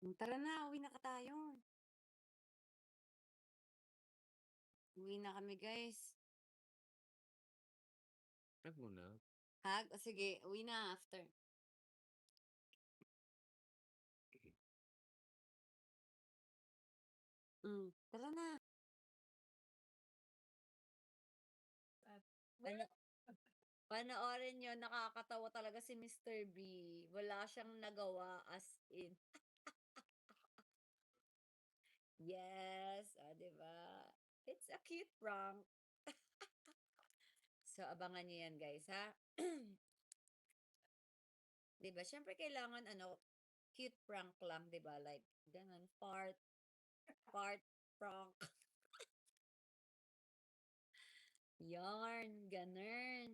Tara na, uwi na ka tayo. Uwi na kami, guys. Wag muna. Hag? O sige, uwi na after. Tara na. Ano, panoorin nyo, nakakatawa talaga si Mr. B. Wala siyang nagawa as in. Yes, diba? It's a cute prank. So, abangan nyo yan, guys, ha? Diba? Siyempre, kailangan, cute prank lang, diba? Like, ganun, part prank. Yarn, ganun.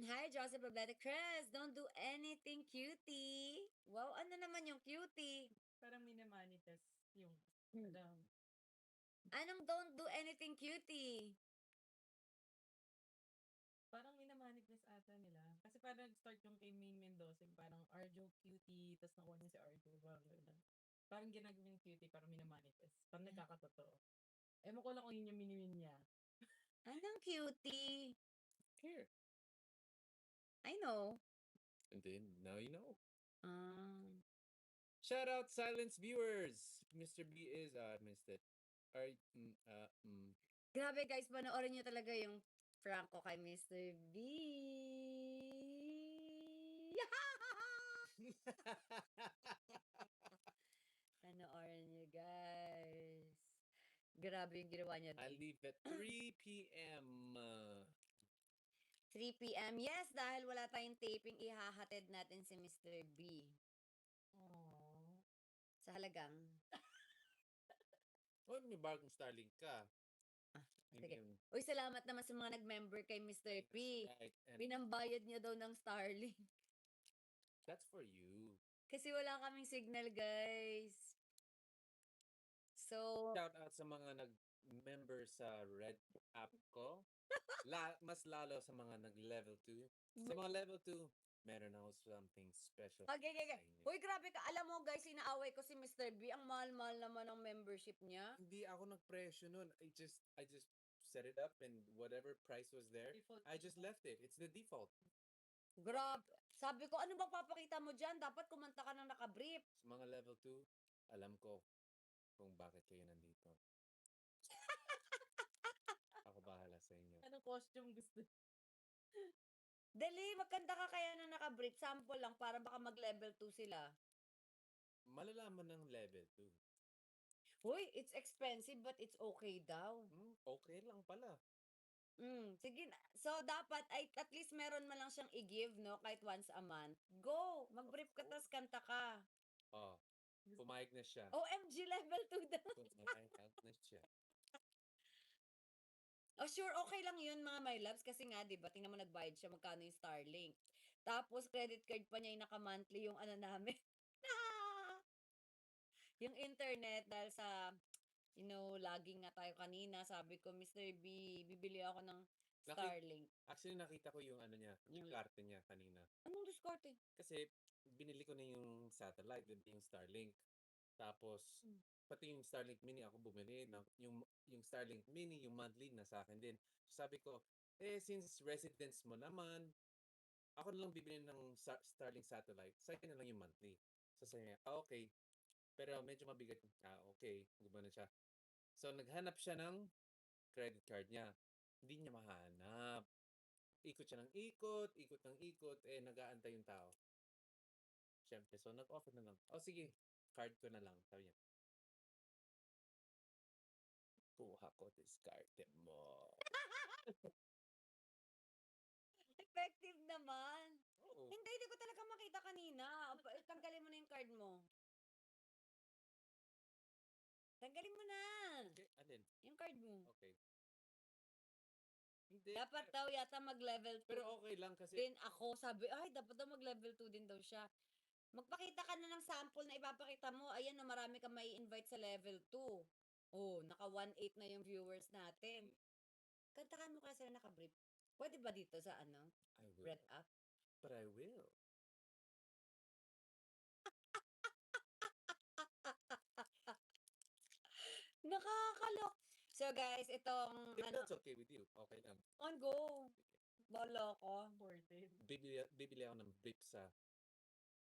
Hi, Joseph Babette Chris. Don't do anything, cutie. Wow, ano naman yung cutie? Parang minamanifest yung Hmm. ano. Anong don't do anything, cutie? Parang minamanifest ata nila. Kasi parang nag-start yung kay Maine Mendoza, yung parang Arjo cutie, tapos nakuha niya si Arjo. Parang ginagawa yung cutie, parang minamanifest. Parang nagkakatotoo. Ewan ko lang kung yun yung minimin niya. Anong cutie? Here. I know. And then, now you know. Ah. Shout out silence viewers. Mr. B is, missed it. Grabe guys, panoorin niyo talaga yung prank ko kay Mr. B. Panoorin niyo guys. Grabe yung ginawa niya I doon. leave at 3 p.m. 3 p.m. Yes, dahil wala tayong taping, ihahatid natin si Mr. B. Aww. Sa halagang. Oh, may bagong Starlink ka. Sige. Uy, salamat naman sa mga nag-member kay Mr. P. Right. And Pinambayad niya daw ng Starlink. that's for you. Kasi wala kaming signal, guys. So, Shout out sa mga nag-member sa Red app ko. Mas lalo sa mga nag-level 2. Sa mga level 2, meron ako something special. Okay. sa inyo. Uy, grabe ka. Alam mo, guys, inaaway ko si Mr. B. Ang mahal-mahal naman ng membership niya. Hindi ako nag-presyo nun. I just set it up and whatever price was there, Default. I just left it. It's the default. Grabe. Sabi ko, ano ba papakita mo dyan? Dapat kumanta ka ng nakabrief. Sa mga level 2, alam ko kung bakit kayo nandito. Ako bahala sa inyo. Anong costume gusto? Dali, magkanta ka kaya ng nakabrief. Sample lang para baka mag-level 2 sila. Malalaman ng level 2. Uy, it's expensive but it's okay daw. Okay lang pala. Sige na. So, dapat ay at least meron man lang siyang i-give, no? Kahit once a month. Go! Mag-brief ka, tas kanta ka. Oh, pumayag na siya. OMG, level 2 daw. Pumayag na siya. Oh, sure, okay lang yun, mga my loves. Kasi nga, di ba, tingnan mo nagbayad siya, magkano yung Starlink. Tapos, credit card pa niya yung naka-monthly yung ano namin. Yung internet, dahil sa, laging nga tayo kanina, sabi ko, Mr. B, bibili ako ng Starlink. Actually, nakita ko yung ano niya, yung karte niya kanina. Anong diskarte? Kasi, binili ko na yung satellite, yung Starlink. Tapos, pati yung Starlink Mini, ako bumili. Yung Starlink Mini, yung monthly, nasa akin din. So, sabi ko, since residence mo naman, ako na lang bibili ng Starlink satellite. Sa akin na lang yung monthly. So, sabi niya, okay. Pero medyo mabigat. Okay. Gumana siya. So, naghanap siya ng credit card niya. Hindi niya mahanap. Ikot siya ng ikot, ikot ng ikot, nag-aantay yung tao. Siyempre, so nag-offer na lang. Oh, sige, card ko na lang. Sabi niya, kuha ko, diskarte mo. Effective naman. Oo. Hindi ko talaga makita kanina. Tanggalin mo na yung card mo. Tanggalin mo na. Okay, alin? Yung card mo. Okay. Hindi. Dapat daw yata mag-level 2. Pero okay lang kasi. Din ako, sabi, ay, dapat daw mag-level 2 din daw siya. Magpakita ka na ng sample na ipapakita mo. Ayan, no, marami ka may invite sa level 2. Oh, naka 1.8 na yung viewers natin. Kantakan mo kasi na naka-brief. Pwede ba dito sa I will. Red App? But I will. Nakakalok. So guys, itong If ano, that's okay with you, okay lang. on go. Bala ka. Supported. Bibili ako ng brief sa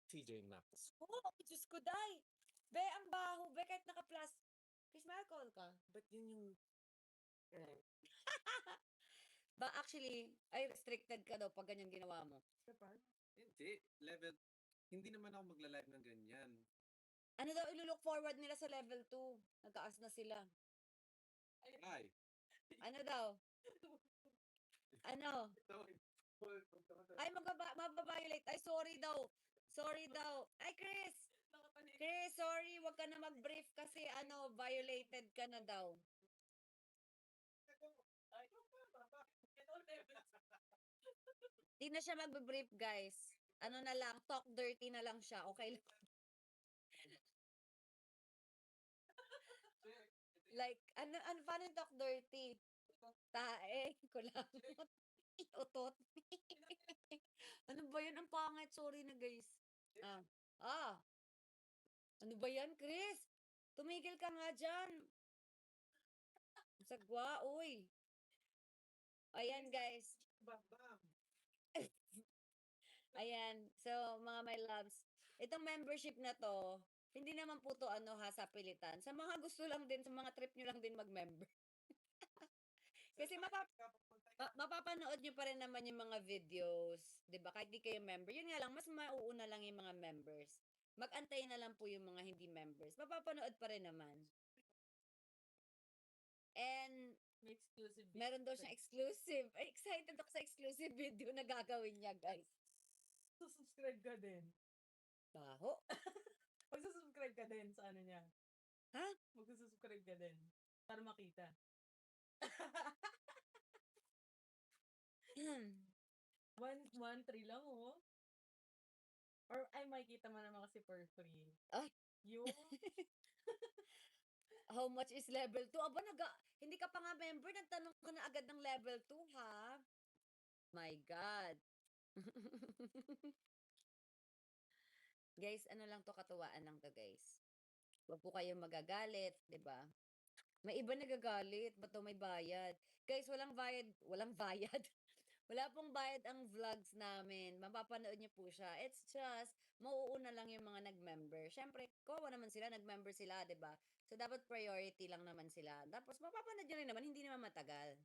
TJ Maxx. Oh, Diyos ko, day. Be, ang baho. Be, kahit naka-plus. Chris, may alcohol ka? But yun yung... Ba, actually, ay restricted ka daw pag ganyan ginawa mo. Hindi. Level... Hindi naman ako magla-live ng ganyan. Ano daw ilulook forward nila sa level 2? Nagkaas na sila. Ay! Ano daw? Ano? Ay, mababiolate. Ay, sorry daw. Sorry daw. Ay, Chris! Chris, sorry. Wag ka na mag-brief kasi ano, violated ka na daw. Di na siya mag-brief, guys. Ano na lang, talk dirty na lang siya. Okay lang. Like, paano yung talk dirty? Tae, kulangot, utot. Ano ba yan? Ang pangit. Sorry na, guys. Ano ba yan, Chris? Tumigil ka nga dyan. Sagwa, uy. Ayan, guys. Ayan. So, mga my loves, itong membership na to, hindi naman po to ano ha, sa pilitan. Sa mga gusto lang din, sa mga trip nyo lang din mag-member. Kasi mapapanood nyo pa rin naman yung mga videos, 'di ba? Kahit di kayo member. Yun nga lang, mas mauuna lang yung mga members. Mag-antay na lang po yung mga hindi members. Mapapanood pa rin naman. And May exclusive. meron daw siyang exclusive. Ay, excited ako sa exclusive video na gagawin niya, guys. Subscribe ka din. Baho. Magsusubscribe ka din sa ano niya. Ha? Magsusubscribe ka din. Para makita. 1-3 lang, oh. Or ay makikita mo naman kasi for free. Ay. Yung How much is level 2? Aba, hindi ka pa nga member, nagtanong ka na agad ng level 2, ha? My God. Guys, ano lang to, katuwaan lang to, guys. Huwag po kayong magagalit, 'di ba? May iba nagagalit, ba't daw may bayad? Guys, walang bayad, walang bayad. Wala pong bayad ang vlogs namin. Mapapanood niyo po siya. It's just, mauuna lang yung mga nag-member. Siyempre, kawawa naman sila, nag-member sila, 'di ba? So, dapat priority lang naman sila. Tapos, mapapanood niyo rin naman, hindi naman matagal.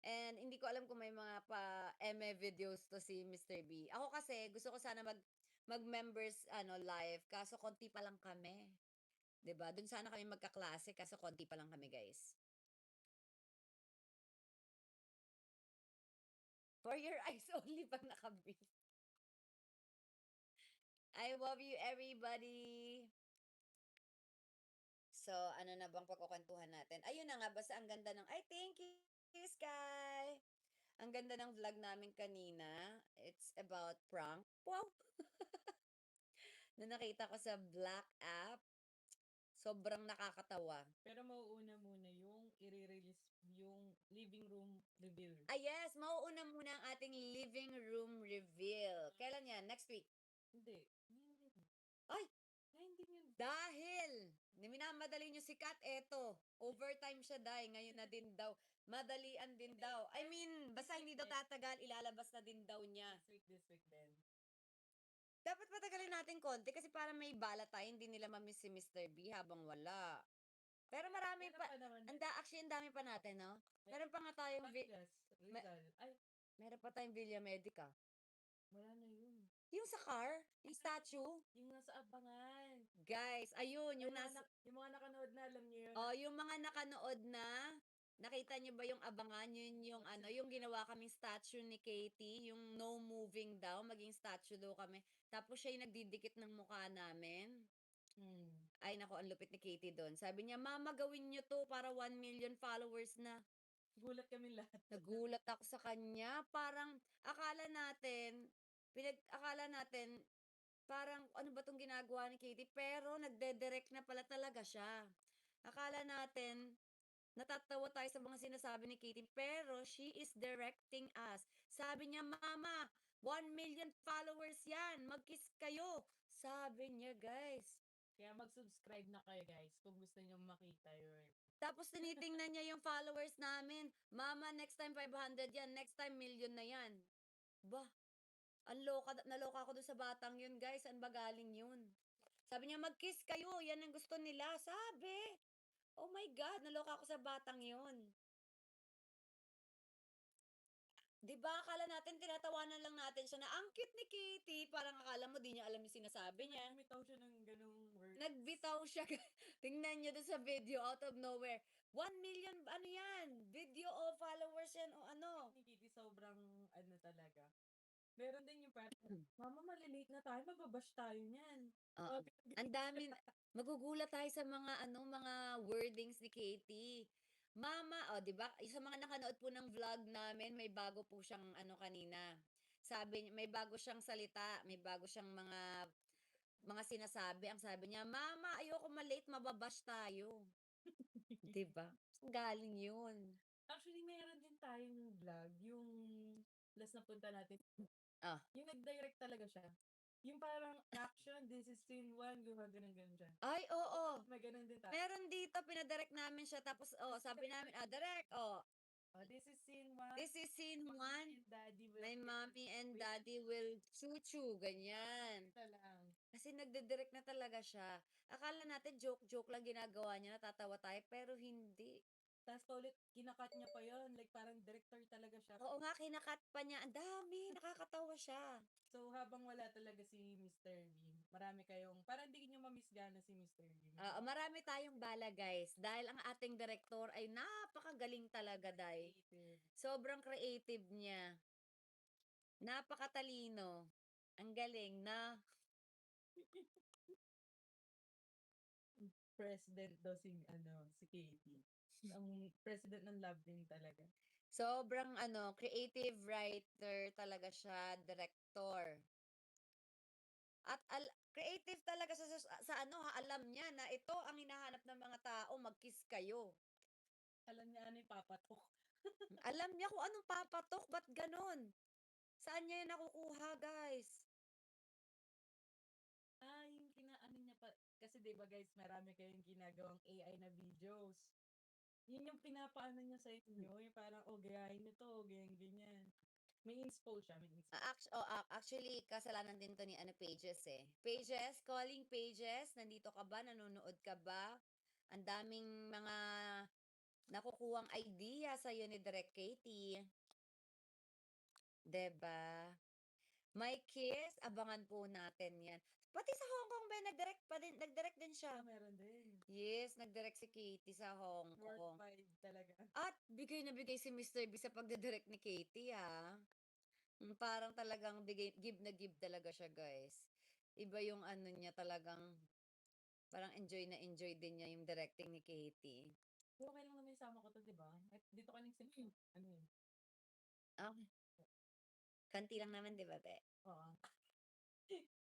And, hindi ko alam kung may mga pa-eme videos to si Mr. B. Ako kasi, gusto ko sana mag-members live, kaso konti pa lang kami. 'Di ba? Doon sana kami magkaklase, kaso konti pa lang kami, guys. For your eyes only pag naka-brief. I love you, everybody. So, ano na bang pagkukwentuhan natin? Ayun na nga, basta ang ganda ng... Ay, thank you, Sky! Ang ganda ng vlog namin kanina. It's about prank. Wow! Na nakita ko sa Black app. Sobrang nakakatawa. pero mauuna muna yung i-release yung living room reveal. Yes, mauuna muna ang ating living room reveal. Kailan yan? Next week? Hindi. Ngayon din. Ay! Ngayon din yun. Dahil, minamadali nyo si Kat, eto. Overtime siya, dahil ngayon na din daw. Madalian din daw. I mean, basta hindi daw tatagal, ilalabas na din daw niya. This week din. Dapat patagalin natin konti kasi para may bala tayo, hindi nila mamiss si Mr. B habang wala. Pero marami Meron pa, pa naman. actually, ang dami pa natin, no? Meron pa nga tayong, Batangas, Rizal. Ay, meron pa tayong Villa Medica. wala na yun. Yung sa car, yung statue, Yung nasa Abangan. guys, ayun, yung nasa, Yung mga nakanood na, alam niyo yun. oh, yung mga nakanood na, nakita niyo ba yung abangan, yun yung ano, yung ginawa kaming statue ni Katie, yung no moving daw, maging statue daw kami. Tapos siya yung nagdidikit ng mukha namin. Ay nako, ang lupit ni Katie doon. Sabi niya, "Mama, gawin niyo to para 1 million followers na." Gulat kami lahat. Nagulat ako sa kanya. Parang akala natin, parang ano ba tong ginagawa ni Katie? Pero nagde-direct na pala talaga siya. Akala natin, natatawa tayo sa mga sinasabi ni Katie, pero she is directing us. Sabi niya, "Mama, 1 million followers yan. Mag-kiss kayo." Sabi niya, guys. Kaya mag-subscribe na kayo guys kung gusto niyo makita yun. Tapos tinitingnan niya yung followers namin. Mama, next time 500 yan. Next time million na yan. Bah, naloka ako doon sa batang yun, guys. Saan ba galing yun? Sabi niya, mag-kiss kayo. Yan ang gusto nila. Sabi. Oh my God, naloka ako sa batang yun. Di ba, akala natin, tinatawanan lang natin siya na ang cute ni Kitty. Parang akala mo, di niya alam yung sinasabi niya. Bumitaw siya ng ganung words. Nagbitaw siya. Tingnan niyo doon sa video, out of nowhere. 1 million, ano yan? Video o followers yan o ano? Ni Kitty sobrang ano talaga. Meron din yung parang, Mama, malilate na tayo, mababash tayo niyan. Oo. Ang dami, magugulat tayo sa mga ano, mga wordings ni Katie. Mama, oh, 'di ba? Sa mga nakanood po ng vlog namin, may bago po siyang ano kanina. Sabi niya, may bago siyang salita, may bago siyang mga sinasabi. Ang sabi niya, Mama, ayoko malate, mababash tayo. 'Di ba? Saan galing 'yun? Actually, meron din tayong vlog, yung last na punta natin. Ah. Yung nag-direct talaga siya. Yung parang action, this is scene 1, ganun siya. Ay, oo. May ganun din tayo. Meron dito, pinadirect namin siya. Tapos, sabi namin, direct, This is scene 1. this is scene 1. And daddy will My mommy and daddy will choo-choo, ganyan. Ito lang. Kasi nagdidirect na talaga siya. Akala natin joke-joke lang ginagawa niya, natatawa tayo, pero hindi. Tapos ulit, kinakat niya pa yon. Like, parang director talaga siya. Oo nga, kinakat pa niya. Ang dami, nakakatawa siya. So, habang wala talaga si Mr. Bean, marami kayong, parang hindi nyo mamiss gana si Mr. Bean. Marami tayong bala, guys. Dahil ang ating director ay napakagaling talaga, Day. Sobrang creative niya. Napakatalino. Ang galing na. President daw si Katie. Ang president ng Love Team talaga. Sobrang creative writer talaga siya, director. At creative talaga sa alam niya na ito ang hinahanap ng mga tao, mag-kiss kayo. Alam niya ano yung papatok. Alam niya kung anong papatok, ba't ganun? Saan niya yan nakukuha, guys? Yung kinaano niya pa, kasi 'di ba guys, marami kayong ginagawang AI na videos. Yun yung pinapaano niya sa inyo, yung parang, gayahin nito, ganyan. May inspo siya, may inspo. Actually, kasalanan din to ni Pages eh. Pages, calling Pages, nandito ka ba? Nanonood ka ba? Ang daming mga nakukuhang idea sa ni Direk Katie. 'Di ba? My Kiss, abangan po natin 'yan. Pati sa Hong Kong ba nag-direct din siya. Meron din. Yes, nag-direct si Katie sa Hong Kong. Worldwide talaga. At bigay na bigay si Mr. B sa pagdidirect ni Katie, parang talagang give na give talaga siya, guys. Iba yung ano niya talagang, parang enjoy na enjoy din niya yung directing ni Katie. Okay lang naman sama ko to, di ba? At dito ka nang Kanti lang naman, di ba, te? Oo.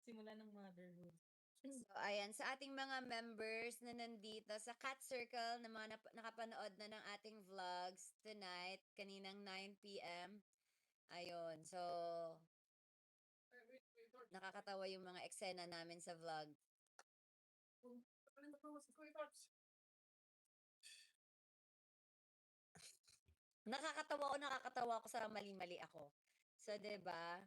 Simula ng motherhood. So, ayan, sa ating mga members na nandito sa Cat Circle na mga nakapanood na ng ating vlogs tonight, kaninang 9 p.m. Ayun, so, nakakatawa yung mga eksena namin sa vlog. Nakakatawa ako sa mali-mali ako. So, 'di ba?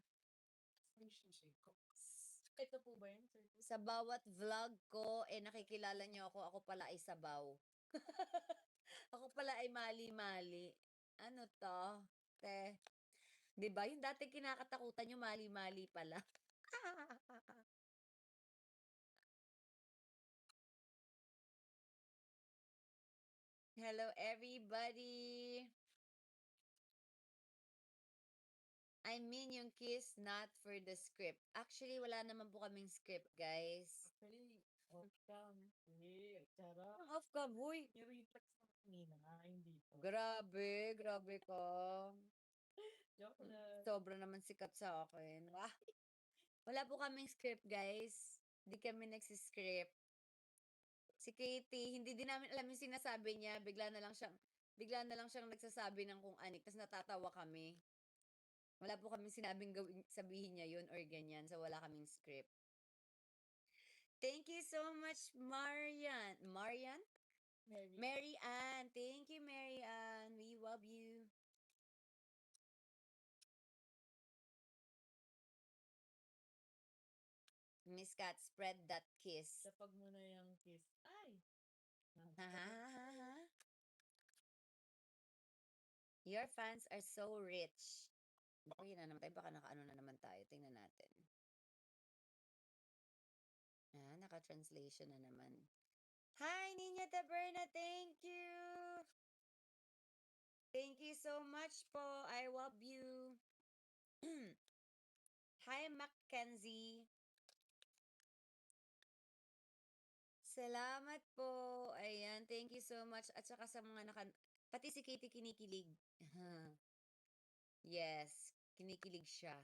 Ito po ba yun, sir? Sa bawat vlog ko, nakikilala niyo ako pala ay sabaw. Ako pala ay mali-mali. Ano to? Te, 'di ba? Yung dati kinakatakutan niyo, mali-mali pala. Hello, everybody. I mean, yung kiss, not for the script. Actually, wala naman po kaming script, guys. Actually, off cam. Charot. Ang off ka, boy. Yung reflex na kanina, hindi po. Grabe ka. Joke lang. Sobra naman sikat sa akin. Wah. Wala po kaming script, guys. Hindi kami nagsiscript. Si Katie, hindi din namin alam yung sinasabi niya. Bigla na lang siyang nagsasabi ng kung anik. Tapos natatawa kami. Wala po kaming sinabing sabihin niya yun or ganyan. So, wala kaming script. Thank you so much, Marian. Marian? Mary. Mary Ann. Thank you, Mary Ann. We love you. Miss Cat, spread that kiss. Tapag mo na yung kiss. Ay! Ha, ha, ha, ha. Your fans are so rich. Baka yun na naman tayo. Baka nakaano na naman tayo. Tingnan natin. Naka-translation na naman. Hi, Nina Taberna. Thank you. Thank you so much po. I love you. Hi, Mackenzie. Salamat po. Ayan, thank you so much. At saka sa mga pati si Katie kinikilig. Yes, kinikilig siya.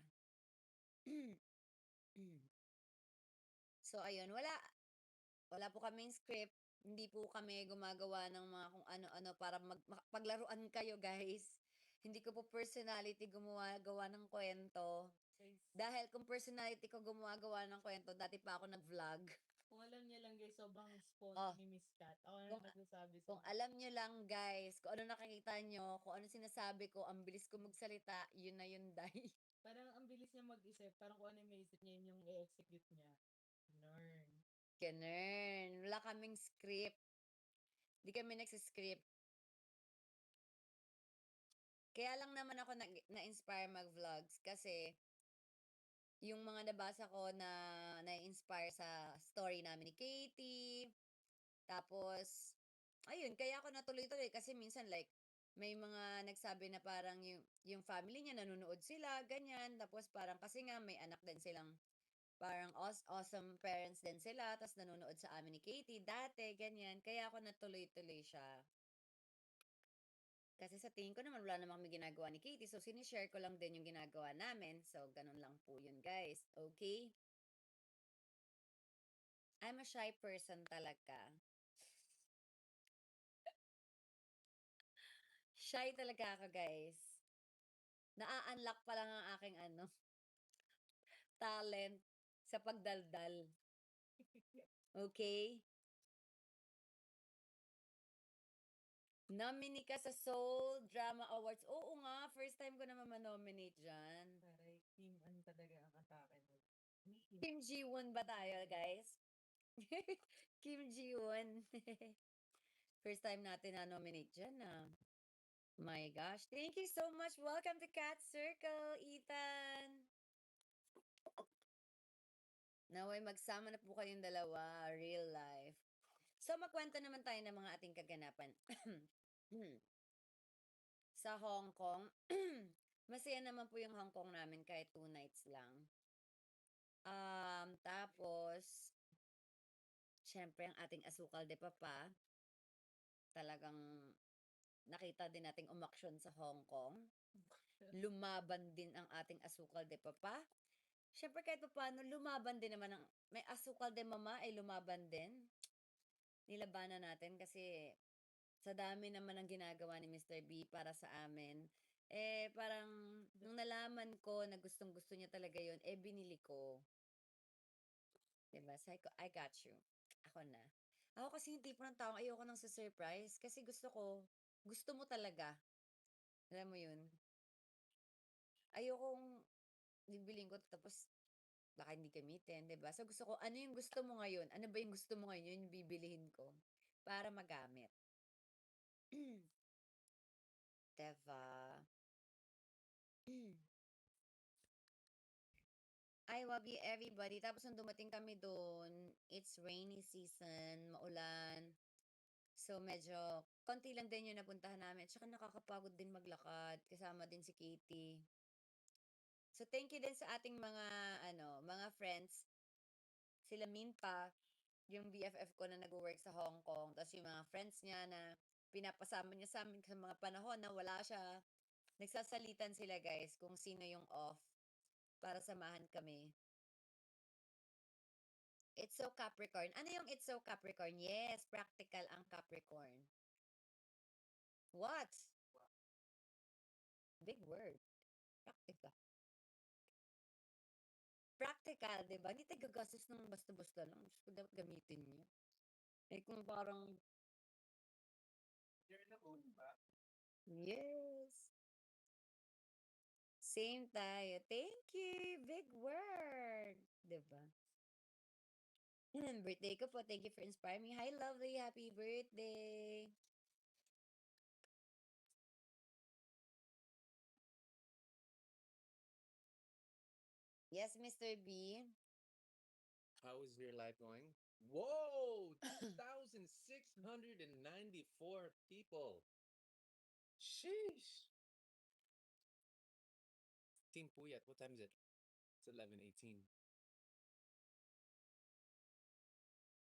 So, ayun, wala po kaming script. Hindi po kami gumagawa ng mga kung ano-ano para paglaruan kayo, guys. Hindi ko po personality gawa ng kwento. Guys, Dahil kung personality ko gawa ng kwento, dati pa ako nag-vlog. kung alam niya lang guys, sobrang spoiled Oh, ni Miss Cat. Ako na kung- nagsasabi sa Kung alam nyo lang, guys, kung ano nakikita nyo, kung ano sinasabi ko, ang bilis ko magsalita, yun na yun, day. Parang ang bilis niya mag-isip. Parang kung ano yung maisip niya, yun yung i-execute niya. Learn. Ganun. Wala kaming script. Di kami nagsiscript. Kaya lang naman ako na-inspire mag-vlogs kasi yung mga nabasa ko na-inspire sa story namin ni Katie. Tapos, ayun, kaya ako natuloy-tuloy kasi minsan like, may mga nagsabi na parang yung family niya nanonood sila, ganyan. Tapos parang kasi nga may anak din silang parang awesome parents din sila. Tapos nanonood sa amin ni Katie dati, ganyan. Kaya ako natuloy-tuloy siya. Kasi sa tingin ko naman wala namang may ginagawa ni Katie. So, sinishare ko lang din yung ginagawa namin. So, ganun lang po yun, guys. Okay? I'm a shy person talaga. Shy talaga ako, guys. Na-unlock pa lang ang aking talent sa pagdaldal. Okay? Nominee ka sa Soul Drama Awards. Oo nga, first time ko naman ma-nominate dyan. Taray, team, ano talaga ang atake mo. Kim Ji-won ba tayo, guys? Kim Ji-won. First time natin na-nominate dyan, My gosh. Thank you so much. Welcome to Cat Circle, Ethan. Naway magsama na po kayong dalawa, real life. So, magkwento naman tayo ng mga ating kaganapan. Sa Hong Kong, masaya naman po yung Hong Kong namin kahit 2 nights lang. Tapos, syempre ang ating asukal de papa, talagang nakita din nating umaksyon sa Hong Kong. Lumaban din ang ating asukal de papa. Syempre kahit paano, lumaban din naman may asukal de mama ay lumaban din. Nilabanan natin kasi sa dami naman ang ginagawa ni Mr. B para sa amin. Parang nung nalaman ko na gustong-gusto niya talaga yon, binili ko. Diba? Sabi ko, I got you. Ako na. Ako kasi yung tipo ng taong ayoko nang sa-surprise kasi gusto mo talaga. Alam mo yun? Ayokong bibiling ko tapos baka hindi gamitin, 'di ba? So gusto ko, ano yung gusto mo ngayon? Ano ba yung gusto mo ngayon? Yun yung bibilihin ko para magamit. 'Di ba? I love you everybody. Tapos nung dumating kami doon, it's rainy season, maulan. So medyo konti lang din yung napuntahan namin. At saka nakakapagod din maglakad. Kasama din si Katie. So thank you din sa ating mga friends. Sila Minpa, yung BFF ko na nag-work sa Hong Kong. Tapos yung mga friends niya na pinapasama niya sa amin sa mga panahon na wala siya. Nagsasalitan sila, guys, kung sino yung off para samahan kami. It's so Capricorn. Ano yung it's so Capricorn? Yes, practical ang Capricorn. What? Big word. Practical. Practical, di ba? Hindi tayo gagastos ng basta-basta lang. Gusto ko dapat gamitin niyo. Kung parang You're in the mood ba? Yes. Same tayo. Thank you. Big word. Diba? Birthday ko po. Thank you for inspiring me. Hi, lovely. Happy birthday. Yes, Mr. B. How is your life going? Whoa! 2,694 people. Sheesh. Team Puyat, what time is it? It's 11:18.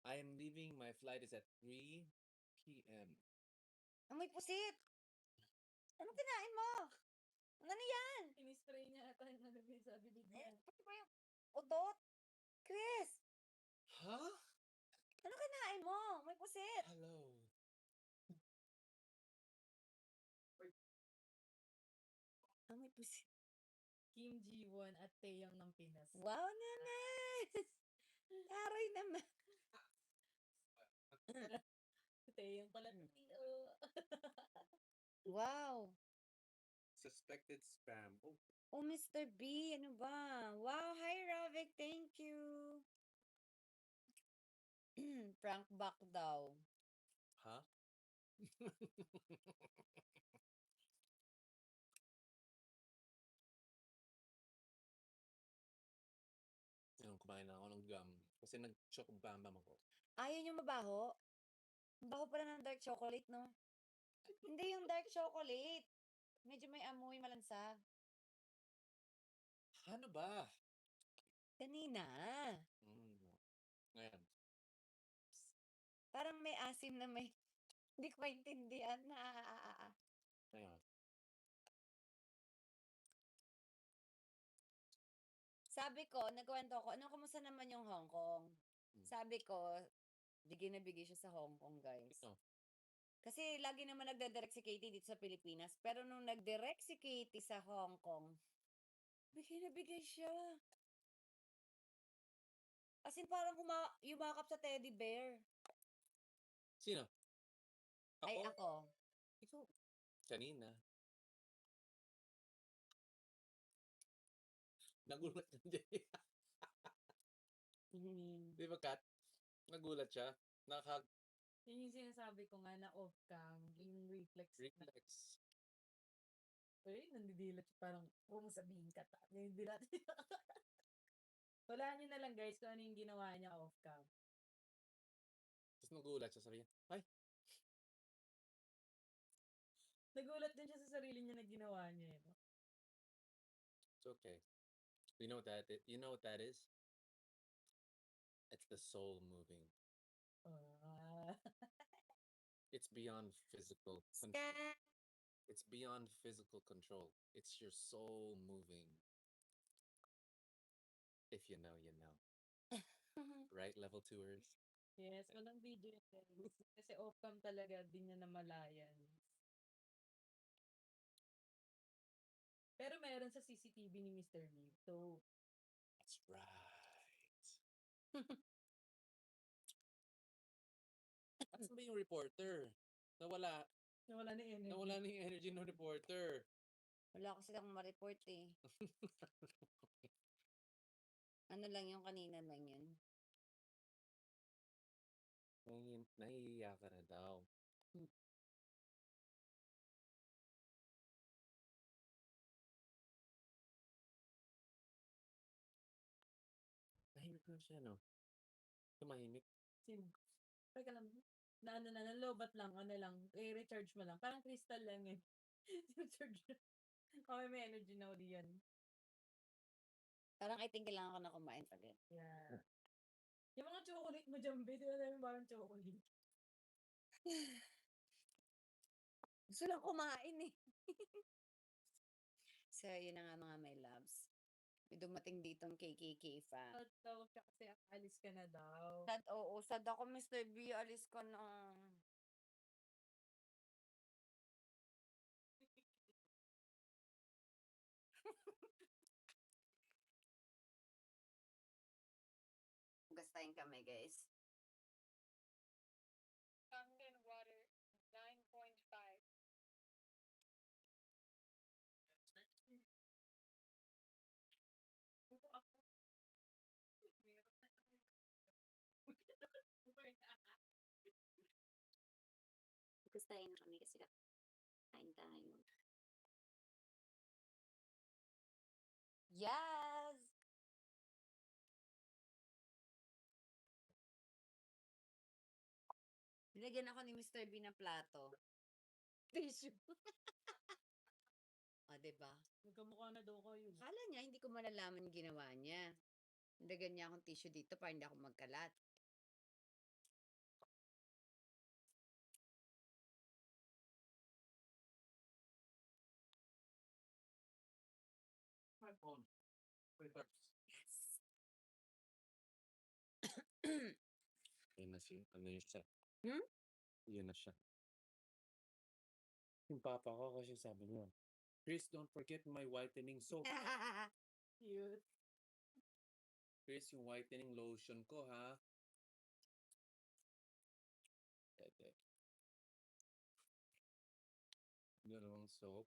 I am leaving. My flight is at 3 p.m. Amoy pusit. Ano kinain mo? Ano yan? Inispray niya ata yung ano sa bibig niya. Pati ba yung udot? Chris, Huh? ano kinain mo? May pusit. Hello. Amoy pusit. Kim Ji-won at Taeyang ng Pinas. Wow naman. Taray naman. Si Taeyang pala. Wow. Suspected spam. Oh, Oh, Mr. B, ano ba? Wow, hi, Ravik. Thank you. Prank back daw. huh? Yung kumain na ako ng gum. Kasi nag-chocobambam ako. Ayaw yung mabaho? Baho pala ng dark chocolate, no? Hindi yung dark chocolate. Medyo may amoy malansa. Ano ba? Kanina. Mm. Ngayon. Parang may asim na may... Hindi ko maintindihan na. Ngayon. Sabi ko, nagkwento ko, ano, kumusta naman yung Hong Kong? Sabi ko, bigay na bigay siya sa Hong Kong, guys. Ito. Kasi lagi naman nagdadirect si Katie dito sa Pilipinas. Pero nung nagdirect si Katie sa Hong Kong, bigay na bigay siya. As in, parang yumakap sa teddy bear. Sino? Ay, Ako? ako. Ikaw. Kanina. Nagulat ka din. Di ba, Kat? Nagulat siya. Nakag Yun yung sinasabi ko nga na off-cam, yung reflex. reflex. Uy, nandidilat siya. Parang, huwag mo sabihin ka ta. Nandidilat siya. Walaan nyo na lang guys kung ano yung ginawa niya off-cam. Tapos nagulat siya, sabi niya, ay, Nagulat din siya sa sarili niya na ginawa niya. No? it's okay. You know what that is? You know what that is? It's the soul moving. Ah. It's beyond physical control. It's beyond physical control. It's your soul moving. If you know, you know. Right, level tours? Yes, walang video yun, guys. Kasi off-cam talaga, di niya namalayan. Pero meron sa CCTV ni Mr. Lee. So, That's right. Asan ba yung reporter? Nawala. nawala na energy. Nawala na yung energy ng reporter. Wala ko silang ma-report eh. Ano lang yung kanina lang yun. Nahihiya ka na daw. Tahimik na siya, no? Tumahimik. Sino? Teka lang. Na ano na, nalobat lang, ano lang, i-recharge mo lang. Parang crystal lang yun. I-recharge mo. Okay, may energy na uli yan. Parang I think kailangan ko na kumain ulit. Yeah. Yung mga chocolate mo dyan, babe, di ba namin parang chocolate? Gusto lang kumain eh. So, yun na nga mga my loves. May dumating ditong KKK fan. Sad daw siya kasi alis ka na daw. Sad, oo. Sad ako, Mr. B. Alis ka na. Gastahin kami, guys. Kangen water, 9.5 tayo na kami kasi kain tayo. Yes! Nilagyan ako ni Mr. B ng plato. Tissue. O, diba? Magkamukha na daw kayo. Akala niya, hindi ko malalaman yung ginawa niya. Nilagyan niya akong tissue dito para hindi ako magkalat. My phone. Wait, Yes! Yun na siya. Ano yun siya? Hmm? Yun na siya. Yung papa ko kasi sabi niya, Chris, don't forget my whitening soap. Cute. Chris, yung whitening lotion ko, ha? Ete. Dalawang soap.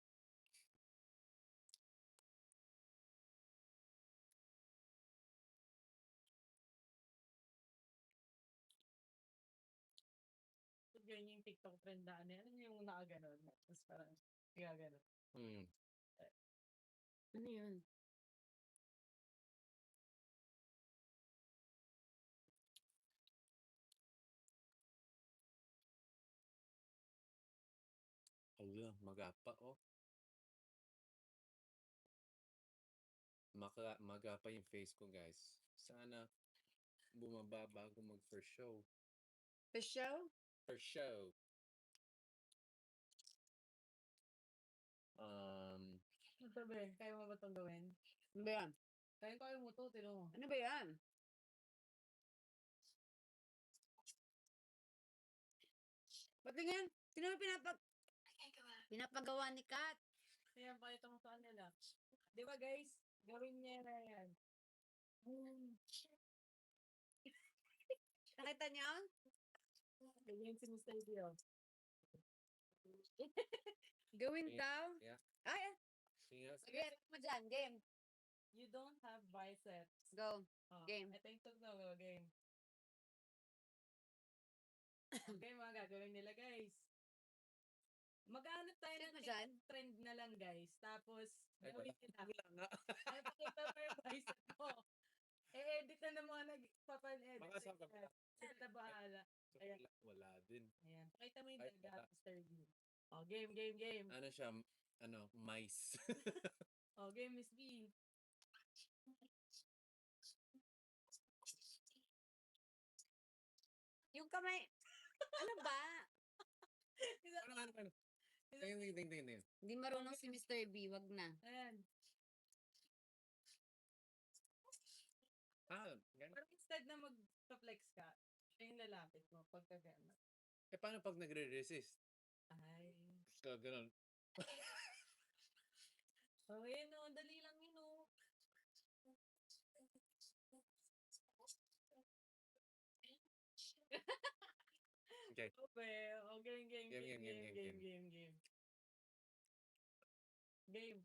Ganyan yung TikTok trend na ano. Ano yung nakaganon? Tapos parang, kaya ganon. Hmm. Ano yun? Ayun, magapa, oh. Magapa yung face ko, guys. Sana bumaba bago mag first show. The show? First show. Ano to, be? Kaya mo ba itong gawin? Ano ba yan? Kaya mo to, tino mo. Ano ba yan? Patingin! Sino yung pinapagawa ni Kat? Kaya pakita mo sa kanila. Di ba guys? Gawin niya na yan. Nakita niyo? Ganyan si Mr. Dio. Gawin Yeah. daw? Yeah. Ay, Sige, sige, ano mo dyan? Game. You don't have biceps. Go. Oh, Game. I think to go game. Okay, mga gagawin nila guys. Maghanap tayo Sino ng mo dyan? trend na lang guys. Tapos, Ay, gawin wala. nila. Wala nga. Ay, pakita pa yung bicep mo. Eh-edit na ng mga nagpapan-edit. Baka sa kabila. Sila na bahala. So, Ayan. wala din. Ayan. Pakita mo yung Ay, dagat, wala. Mr. D. Oh, game. Ano siya, mice. Oh, game, Miss B. Yung kamay. Ano ba? Ano? Tingin. Hindi marunong si Mr. B. Wag na. Ayan. Ganun. Pero instead na mag-flex ka, siya yung lalapit mo pagka gano'n. Paano pag nagre-resist? Ay. Ganun. Oh, yun o. Dali lang yun o. Okay. Okay. Oh, game. Game. Game.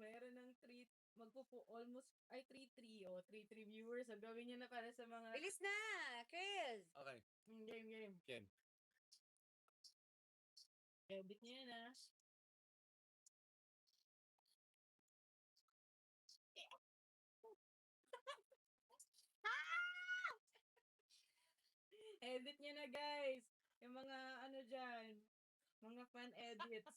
Mayroon ng 3-3 o 3-3 viewers. So, gawin nyo na para sa mga Bilis na! Chris! Okay. game. Game. Edit nyo yan ah. Edit nyo na guys. Yung mga ano dyan. Mga fan edits.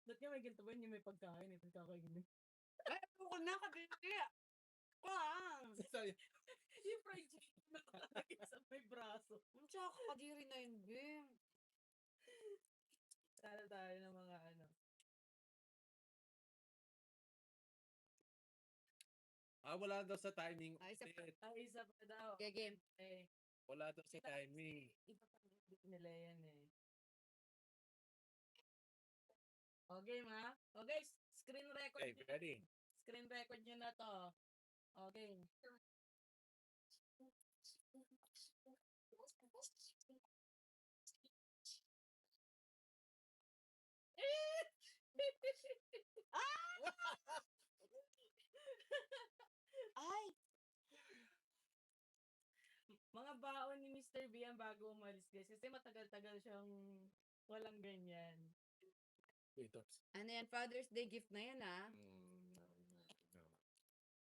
Ba't nga may ganito ba yung may pagkain? May pagkakain. Ay, ako na, kabili. Pang! Sorry. Yung fried chicken na nakalagay sa may braso. Ang tsaka kadiri na yun, Bing. Tala tayo ng mga ano. Wala daw sa timing. Ay, sa- Ay, isa pa daw. Okay, game. Eh, Wala daw sa timing. iba pa edit nila yan eh. Okay, ma. Okay, screen record. Okay, ready? Screen record nyo na to. Okay. Mr. Bean bago umalis guys. Kasi matagal-tagal siyang walang ganyan. Wait, Tops. Ano yan, Father's Day gift na yan, ha?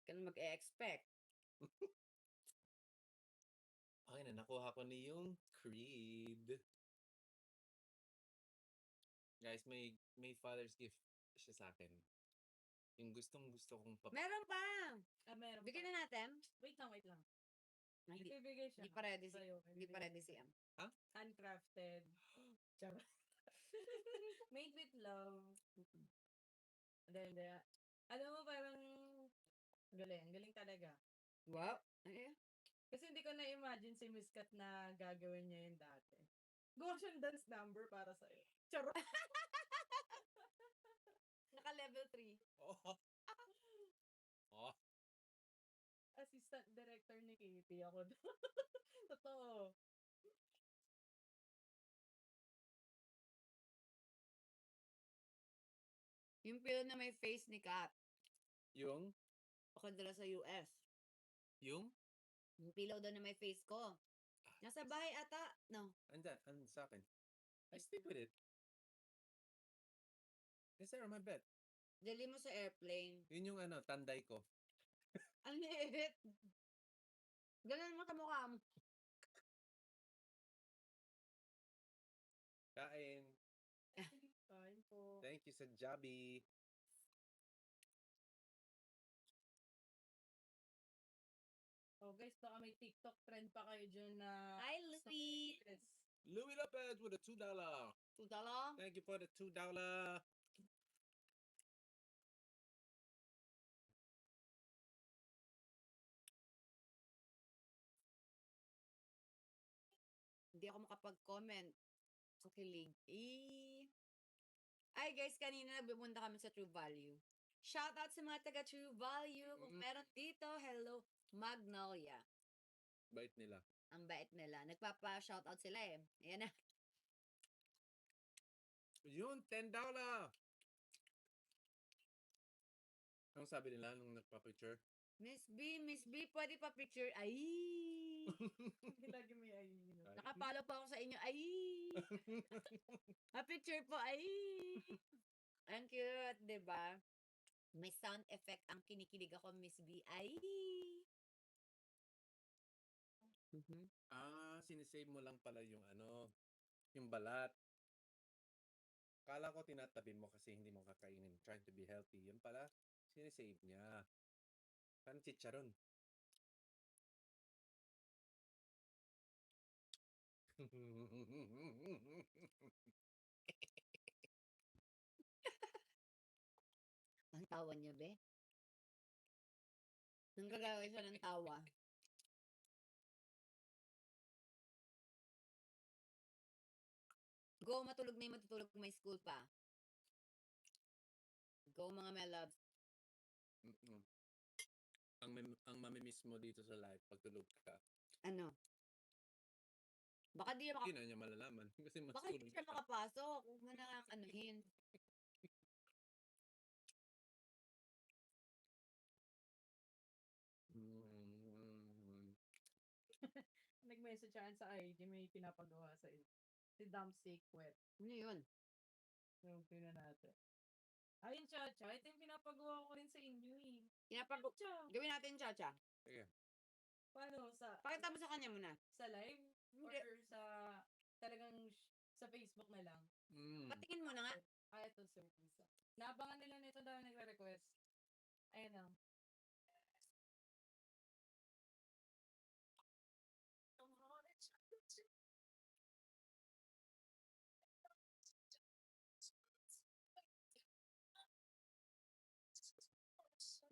Ka na mag-e-expect. Okay na, nakuha ko na yung Creed. Guys, may father's gift siya sa akin. Yung gustong-gusto kong Meron pa! Meron Bigyan pa. na natin. Wait lang, wait lang. Ay, Hindi, Ibibigay siya. hindi pa ready si, Sa'yo, hindi pa ibibigay. ready si Am. Handcrafted. Charot. Made with love. Hindi. Alam mo, parang galing. Galing talaga. Wow! Ay, Kasi hindi ko na-imagine si Miss Kat na gagawin niya yun dati. Gawa siyang dance number para sa'yo. Charot. naka-level 3. Oh. Oh. Assistant director ni Katie ako. Totoo. Yung pillow na may face ni Kat. Yung? Pakadala sa US. Yung? Yung pillow daw na may face ko. Nasa bahay ata. No. Andyan sa akin. I sleep with it. It's there on my bed. Dali mo sa airplane. Yun yung tanday ko. Ang liit. Ganun mo sa mukha mo. Kain. Kain po. Thank you sa Jabi. Oh guys, baka may TikTok trend pa kayo dyan na... Hi, Louie. Yes. Louis Lopez with a $2. $2? Thank you for the $2. Hindi ako makapag-comment sa kilig. Ay guys, kanina nagpupunta kami sa True Value. Shout out sa mga taga True Value. Kung meron dito, hello, Magnolia. Bait nila. Ang bait nila. Nagpapa-shout out sila eh. Ayan na. Yun, $10. Ang sabi nila nung nagpa-picture? Miss B, pwede pa picture. Ay! Hindi lagi may ay. Nakapalo pa ako sa inyo. Ay! Pa-picture po. Ay! Ang cute, di ba? May sound effect ang kinikilig ako, Miss B. Ay! Sinisave mo lang pala yung yung balat. Kala ko tinatabi mo kasi hindi mo kakainin. Trying to be healthy. Yun pala, sinisave niya. Parang chicharon. Ang tawa niya, be. Nang gagawin siya ng tawa. Go, matulog na yung matutulog, may school pa. Go, mga my loves. Ang mamimiss mo dito sa live pag tulog ka. Ano? Baka di Hindi na niya malalaman. Kasi mas baka di tulog siya ka. makapasok. Huwag mo na anuhin. Nag-message siya sa IG, may pinapagawa sa iyo. Si Dumpstick Wet. Ano yun? Yung tingnan natin. Ayun, Chacha. Ito yung pinapagawa ko rin sa inyo eh. Cha. Gawin natin, Chacha. Sige. Paano? Pakita mo sa kanya muna. Sa live? Hindi. Or sa talagang sa Facebook na lang? Patingin mo na nga. Ito service. Naabangan nila nito daw nagre-request. Ayan na.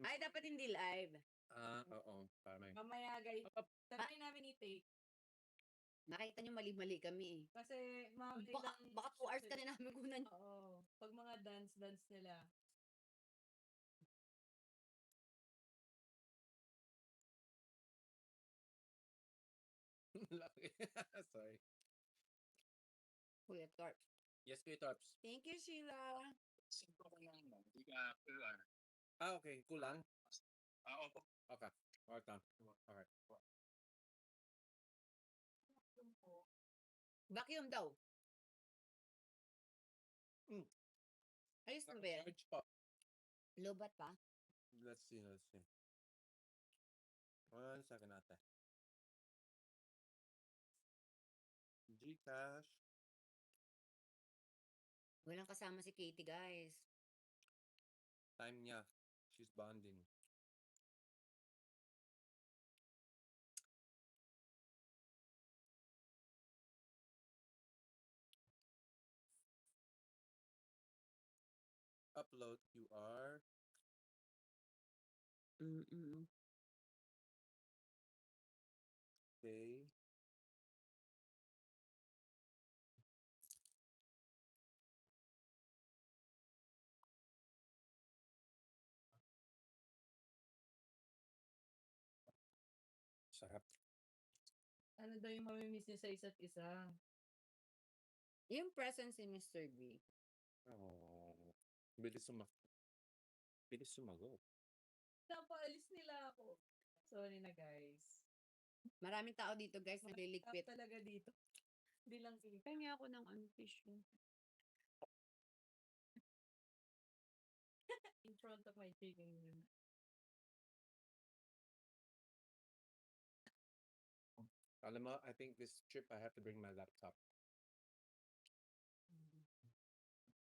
Ay, dapat hindi live. Oo. Parang Mamaya guys, try namin i-take. Nakita nyo mali-mali kami eh. Kasi mga Baka 2 hours ka na namin kunan. Oo. Pag mga dance nila. laki. Sorry. Kuya Torp. Yes, Kuya Torps. Thank you, Sheila. Okay. Kulang? Okay. Okay. Okay. Vacuum daw. Mm. Ayos na ba yan? Naka-charge pa. Lobat pa? Let's see. 1 second ate. Gcash. Walang kasama si Katie, guys. Time niya. She's bonding. Upload QR. Mm-mm. Okay. Sarap. Ano daw yung mamimiss niyo sa isa't isa? Yung presence ni Mr. B. Oh. Bilis sumagot. Napaalis nila ako. Sorry na, guys. Maraming tao dito, guys, naliligpit. Tap talaga dito. Hindi lang kita. Kaya ako ng tissue. In front of my chicken room. Alam mo, I think this trip I have to bring my laptop.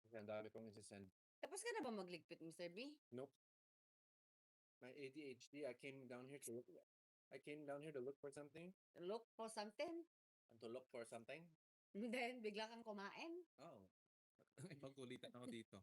Kasi ang dami kong isi-send. Tapos ka na ba magligpit, Mr. B? Nope. My ADHD, I came down here to look for something. Look for something? And to look for something. And then, bigla kang kumain. Oh. Ipagkulitan ako dito.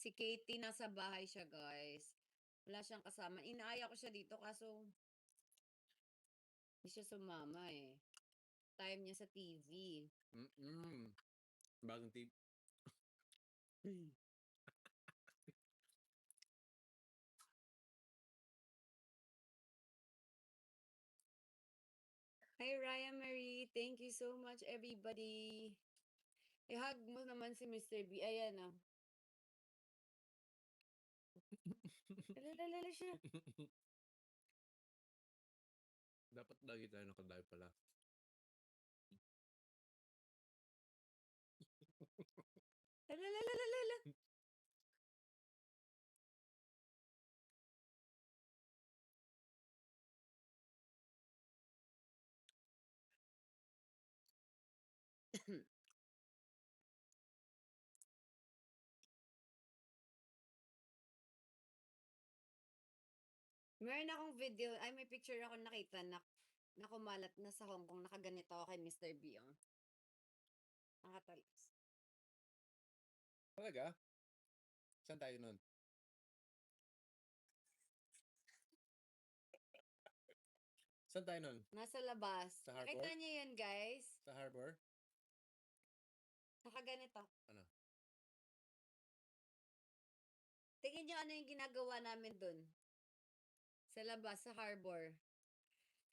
Si Katie, nasa bahay siya, guys. Wala siyang kasama. Inaaya ko siya dito, kaso hindi siya sumama eh. Time niya sa TV. Bagong tip. Hi, Ryan Marie. Thank you so much, everybody. I-hug mo naman si Mr. B. Ayan, oh. Lalalala siya. Dapat lagi tayo nakadive pala. Lalalala. Meron akong video, ay may picture ako nakita na kumalat na sa Hong Kong, nakaganito ako kay Mr. B. Oh. Nakatalas. Talaga? Saan tayo nun? Saan tayo nun? Nasa labas. Sa harbor? Nakita niyo yan, guys? Sa harbor? Nakaganito. Ano? Tingin niyo ano yung ginagawa namin dun? Sa labas, sa harbor.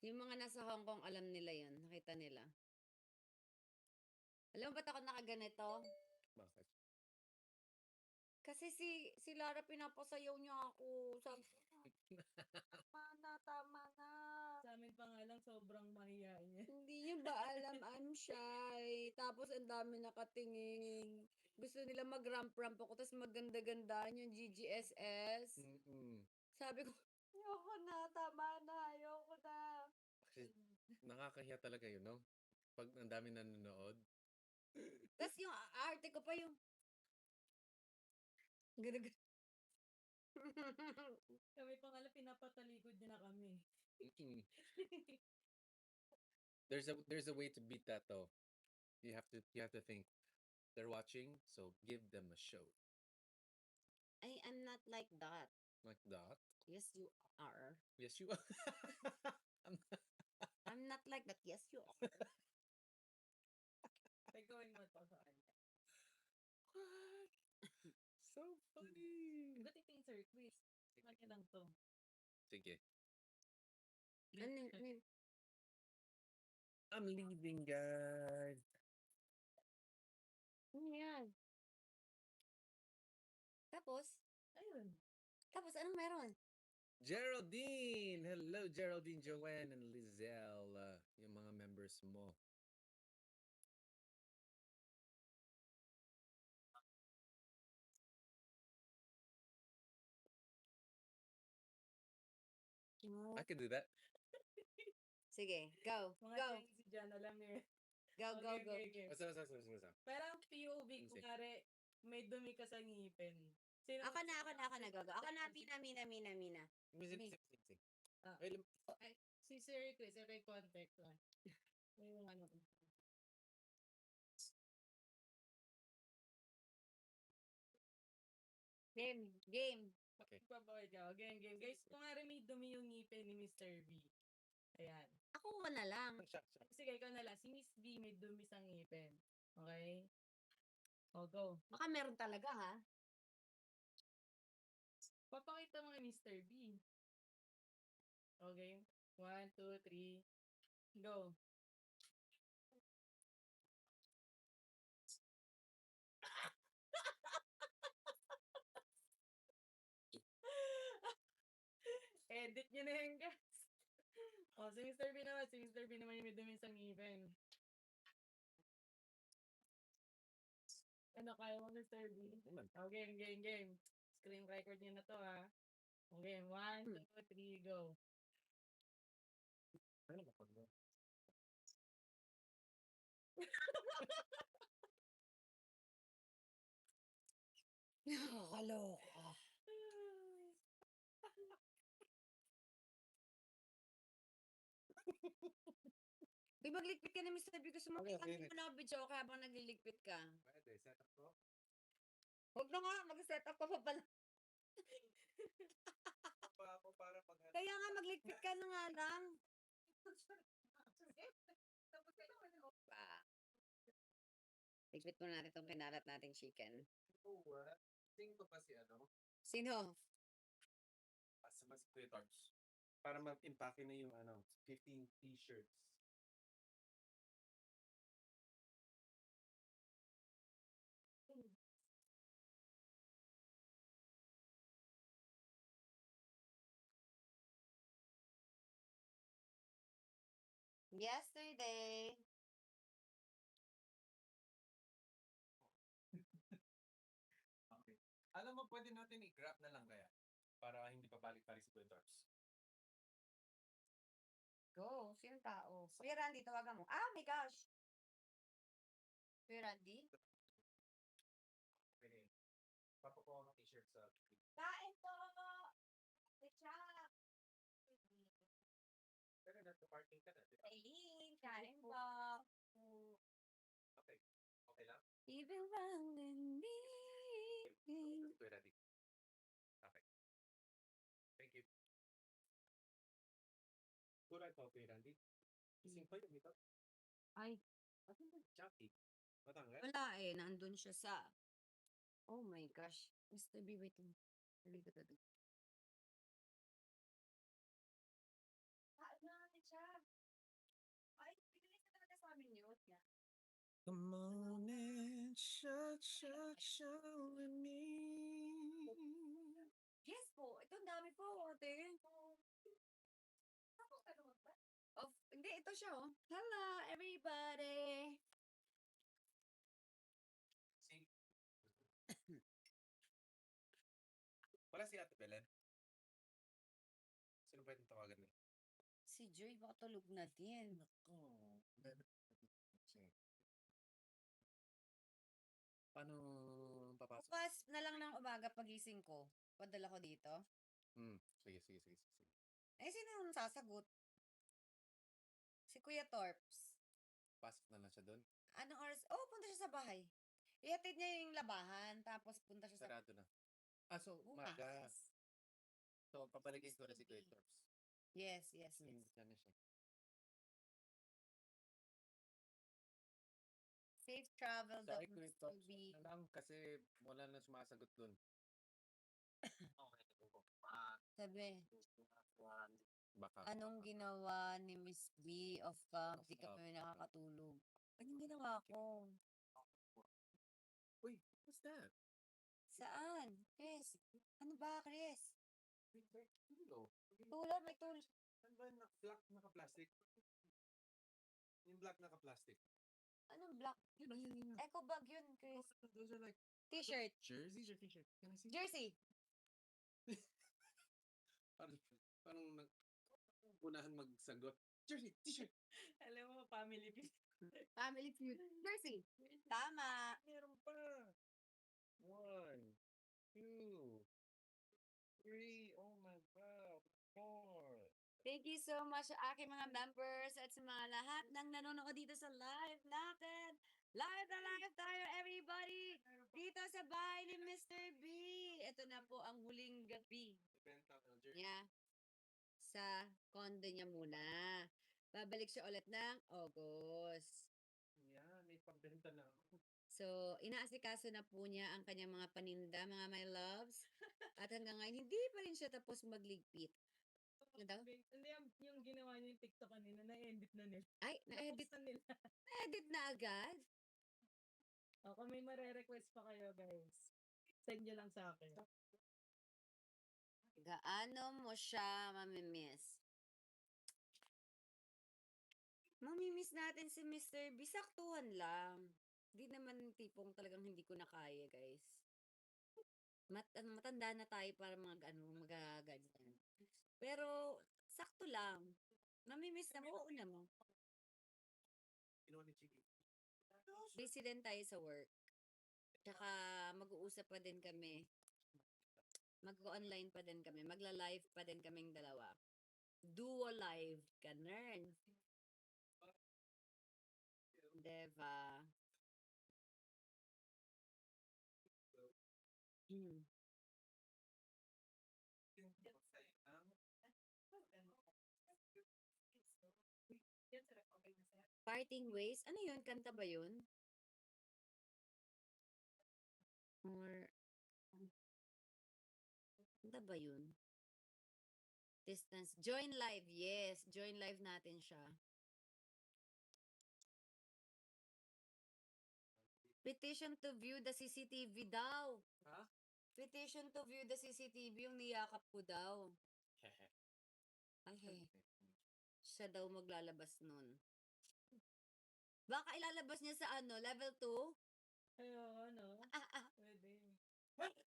Yung mga nasa Hong Kong, alam nila yun. Nakita nila. Alam mo ba't ako nakaganito? Bakit? Kasi si Lara pinapasayaw niya ako. Sabi ko, tama na. Sa amin pa nga lang, sobrang mahihain niya. Hindi niyo ba alam, I'm shy. Tapos ang dami nakatingin. Gusto nila mag-ramp-ramp ako, tapos maganda-gandaan yung GGSS. Sabi ko, ayoko na, tama na, ayoko na. Kasi nakakahiya talaga yun, no? Pag ang dami nanonood. Tapos yung arte ko pa yung ganun. Kami pa nga lang, pinapatalikod niya na kami. There's a way to beat that though. You have to think they're watching, so give them a show. I am not like that. Like that. Yes, you are. Yes, you are. I'm not like that. Yes, you are. Gawin mo to sa kanya. What? So funny. Good thing, Sir Chris. Kanya lang to. Sige. Ano? I'm leaving, guys. Ano yan? Tapos? Ayun. Tapos, anong meron? Geraldine! Hello, Geraldine, Joanne, and Lizelle. Yung mga members mo. I can do that. Sige, go. Mga Go. Chinese si Jan, alam eh. Go, go, go. Okay. Basta. Parang POV, Sige. kunwari, may dumi ka sa ngipin. Sino Ako na, go. Ako na, Mina. Sige. Ah. Ay, Ay, si Sir Chris, may contact lang. May ano ko. Game. Okay. Papaway ka. Game. Guys, kunwari may dumi yung ngipin ni Mr. B. Ayan. Ako na lang. Siya. Sige, ikaw na lang. Si Miss B may dumi sa ngipin. Okay? O, go. Baka meron talaga, ha? Papakita mo kay Mr. B. Okay? 1, 2, 3. Go. Edit nyo na yan, guys. O, si Mr. B naman. Si Mr. B naman yung may dumi sa ngipin. Ano, kaya mo, Mr. B? Naman. Okay, game. Screen record nyo na to, ha? Okay, 1, 2, 3, go. Ano ba pag Nakakaloka. Uy, magligpit ka na, Mr. B. Gusto mo, Okay, mo na ako video kaya habang nagliligpit ka. Pwede, set up ko. Huwag na nga, mag-set up ka pa pala. Pa ako para pag Kaya nga, magligpit ka na nga lang. Pa. Ligpit mo natin itong kinalat nating chicken. Sing ko pa si ano, Sino? sa mas creators. Para mag-impake na yung 15 t-shirts. Yesterday. Okay. Alam mo, pwede natin i-grab na lang kaya. Para hindi pa balik-balik si creators. Go. Sino tao? Kuya Randy, tawagan mo. Ah, my gosh. Kuya Randy? Pwede. Papakuha ng t-shirt sa... Kain po! Siya! Pero nasa-parking ka na, di ba? Eileen, kain po! Okay. Okay lang? Even wrong and me. We're ready. Okay. Thank you. Kuray po, Kuya Randy. Ising ko yung ito. Ay, Ano ba? Jackie. Matanggal? wala eh. Nandun siya sa... Oh my gosh. Mr. B, wait lang. Halika to. Kain na natin siya. Ay, pinilis na talaga sa amin yun. Come on and shut with me. Yes po. Ito, ang dami po, ate. Of, hindi, ito siya, oh. Hello, everybody. See? Wala si Ate Belen. Sino pwedeng tawagan niya? Si Joy, baka tulog na din. Paano papasok? Bukas na lang ng umaga pagising ko. Padala ko dito. Sige. Eh, sino yung sasagot? Si Kuya Torps. Pasok na lang siya doon. Anong oras? Oh, punta siya sa bahay. Ihatid niya yung labahan, tapos punta siya sa Sarado na. So, bukas. maga. So, papalikin ko na si Kuya Torps. Yes. Sana siya. Safe travel daw, Sorry, Kuya Mr. Torps. B. Na lang kasi wala na sumasagot doon. Sabi, Baka. anong ginawa ni Miss B of camp? Di Of camp. kami nakakatulog. Anong ginawa ko? Uy, what's that? Saan? Chris? Ano ba, Chris? Tulo. Tulad, may tulad. Ano ba black naka-plastic? Yung black naka-plastic. Anong black? Yun. Eco bag yun, Chris. Those are like T-shirt. jerseys or t-shirt? Can I see? Jersey. Parang unahan magsagot. Jersey, t-shirt. Alam mo, family feud. Family feud. Jersey. Tama. Meron pa. 1, 2, 3. Oh my God. 4. Thank you so much sa aking mga members at sa mga lahat ng nanonood dito sa live natin. Live na live tayo, everybody! Dito sa bahay ni Mr. B. Ito na po ang huling gabi niya sa condo niya muna. Babalik siya ulit ng August. Yan, may pagbenta na ako. So, inaasikaso na po niya ang kanyang mga paninda, mga my loves. At hanggang ngayon, hindi pa rin siya tapos magligpit. Ano daw? Hindi, yung ginawa niya yung TikTok kanina, na-edit na nila. Ay, na-edit, Na nila. na-edit na agad? O, kung may mare-request pa kayo, guys, send nyo lang sa akin. Gaano mo siya mamimiss? Mamimiss natin si Mr. B. Saktuhan lang. Di naman yung tipong talagang hindi ko na kaya, guys. Matanda na tayo para magaganyan. Pero, sakto lang. Mamimiss na mo, una mo. Kinuha ni Chiki. Busy din tayo sa work. Tsaka, mag-uusap pa din kami. Mag-online pa din kami. Magla-live pa din kaming dalawa. Duo live. Ganun. Diba? Hmm. Parting ways? Ano yun? Kanta ba yun? Or, kanta ba yun? Distance. Join live. Yes. Join live natin siya. Petition to view the CCTV daw. Ha? Petition to view the CCTV yung niyakap ko daw. Ay, siya daw maglalabas nun. Baka ilalabas niya sa ano, level 2? Ayo, ano? Pwede.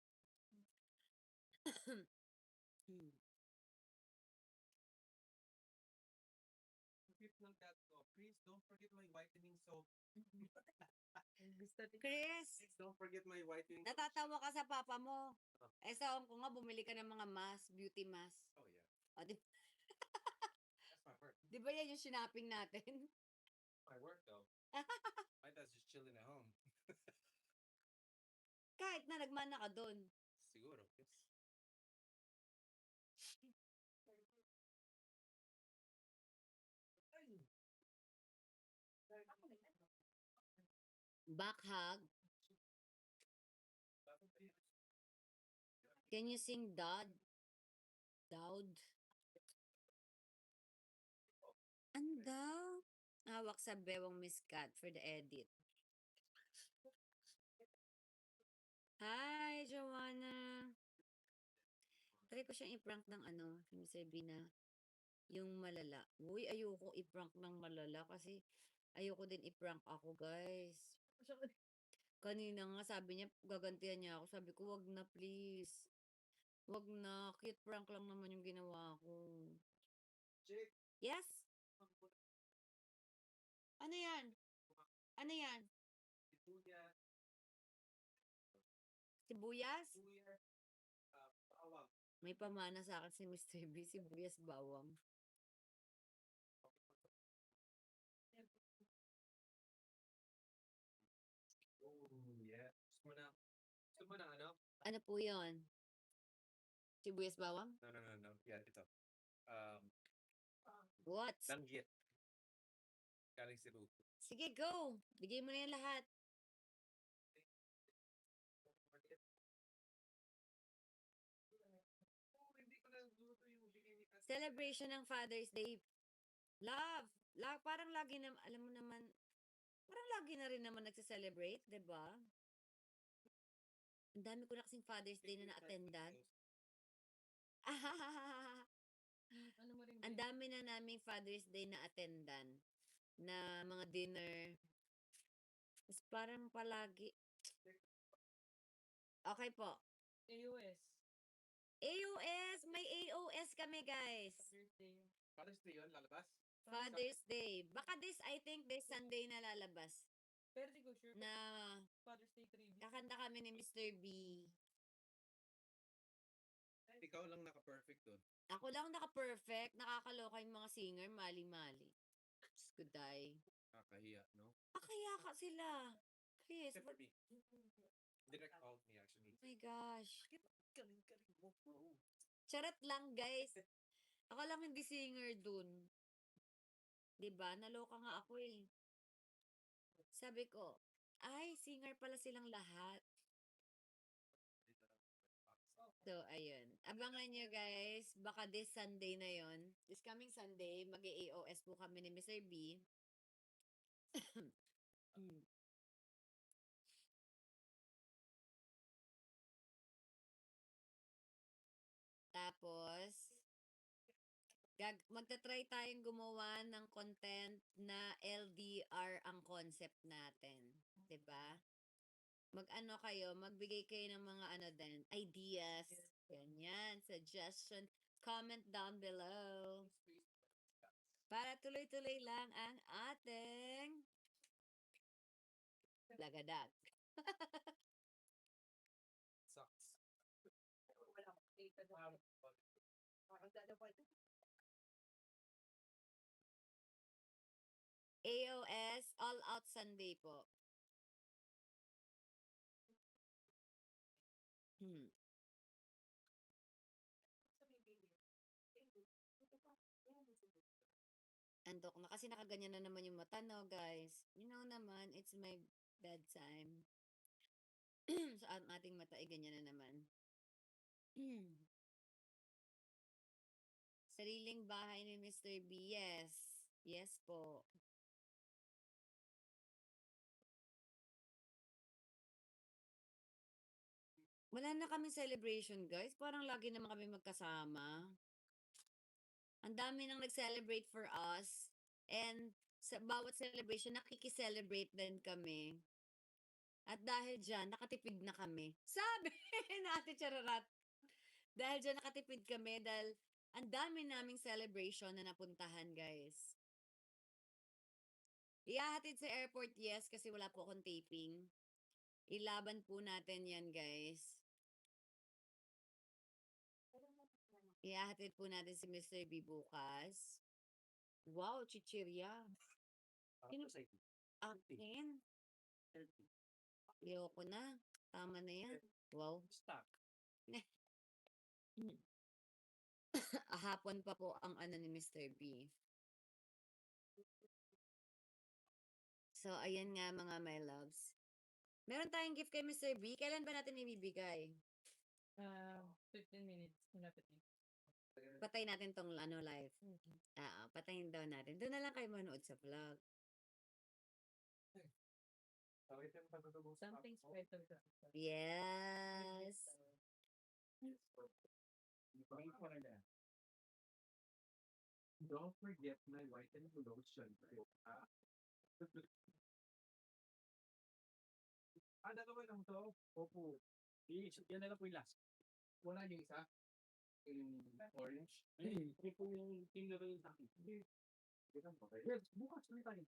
Tip ng cat ko. Please don't forget my whitening soap. Gusto rin. Chris, Please don't forget my whitening soap. natatawa ka sa papa mo. Oh. Eh, sa ko nga, bumili ka ng mga mask, beauty mask. Oh yeah. O, di, That's my work. di ba yan yung sinapping natin? My work though. My dad's just chilling at home. Kahit na nagmana ka doon. Siguro. Yes. Back hug. Can you sing Dod? Dowd? Ano daw? Hawak sa bewang Miss Cat for the edit. Hi, Joanna. Try ko siyang i-prank ng ano, sinasabi na yung malala. Uy, ayoko i-prank ng malala kasi ayoko din i-prank ako, guys. Kanina nga sabi niya, gagantihan niya ako. Sabi ko, wag na please. Wag na. Cute prank lang naman yung ginawa ko. Jake. Yes? Ano yan? Ano yan? Sibuyas. Sibuyas? Sibuyas. Bawang. May pamana sa akin si Mr. B, sibuyas bawang. Oh, yeah. Gusto mo na ano? Ano po yun? Sibuyas bawang? No. Yeah, ito. What? Langgit. Galing Cebu. Sige, go! Bigay mo na yan lahat. celebration ng Father's Day. Love. Parang lagi na, alam mo naman, parang lagi na rin naman nagse-celebrate, 'di ba? Ang dami ko na kasing Father's Day na na-attendan. Ano mo rin Ang din? dami na naming Father's Day na attendan na mga dinner. Tapos parang palagi, okay po. AOS. AOS! May AOS kami, guys. Thursday. Father's Day yun, lalabas? Father's Day. Baka I think this Sunday na lalabas. Pero di ko sure. Na Father's Day trivia. kakanta kami ni Mr. B. Ikaw lang naka-perfect dun. Ako lang naka-perfect. Nakakaloka yung mga singer. Mali-mali. Diyos ko, day. Kakahiya, no? Kaya ka sila. Chris, Except for me. Direct out me, actually. oh my gosh. Galing mo. Oo. Charot lang, guys. Ako lang hindi singer dun. 'Di ba? Naloka nga ako eh. Sabi ko, ay, singer pala silang lahat. So, ayun. Abangan nyo, guys. Baka this Sunday na yon. This coming Sunday, mag-AOS po kami ni Mr. B. Hmm. Tapos, magta-try tayong gumawa ng content na LDR ang concept natin. 'Di ba? Mag-ano kayo, magbigay kayo ng mga ano din, ideas, ganyan, suggestion, comment down below. Para tuloy-tuloy lang ang ating lagadag. Sucks. AOS, All Out Sunday po. Hmm. Antok na kasi nakaganyan na naman yung mata, no, guys. You know naman, it's my bedtime. So, ang ating mata ay ganyan na naman. Sariling bahay ni Mr. B. Yes. Yes po. Wala na kami celebration, guys. Parang lagi naman kami magkasama. Ang dami nang nag-celebrate for us. And sa bawat celebration, nakikiselebrate din kami. At dahil dyan, nakatipid na kami. Sabi na Ate Chararat. Dahil dyan, nakatipid kami dahil ang dami naming celebration na napuntahan, guys. Ihahatid sa airport, yes, kasi wala po akong taping. Ilaban po natin yan, guys. Ihahatid po natin si Mr. B bukas. Wow, chichirya. Akin. Ayoko na. Tama na yan. Wow. Stuck. Hapon pa po ang ano ni Mr. B. So, ayan nga mga my loves. Meron tayong gift kay Mr. B. Kailan ba natin ibibigay? 15 minutes. Malapit na. Patay natin tong ano live. Patayin daw natin. Doon na lang kayo manood sa vlog. Something special. Yes. Don't forget my whitening lotion. Dalawa lang to. Opo. Yan na lang po yung last. Wala yung isa. Yung orange. Hindi po yung tinuro yung sa akin. Yes, bukas ulit tayo.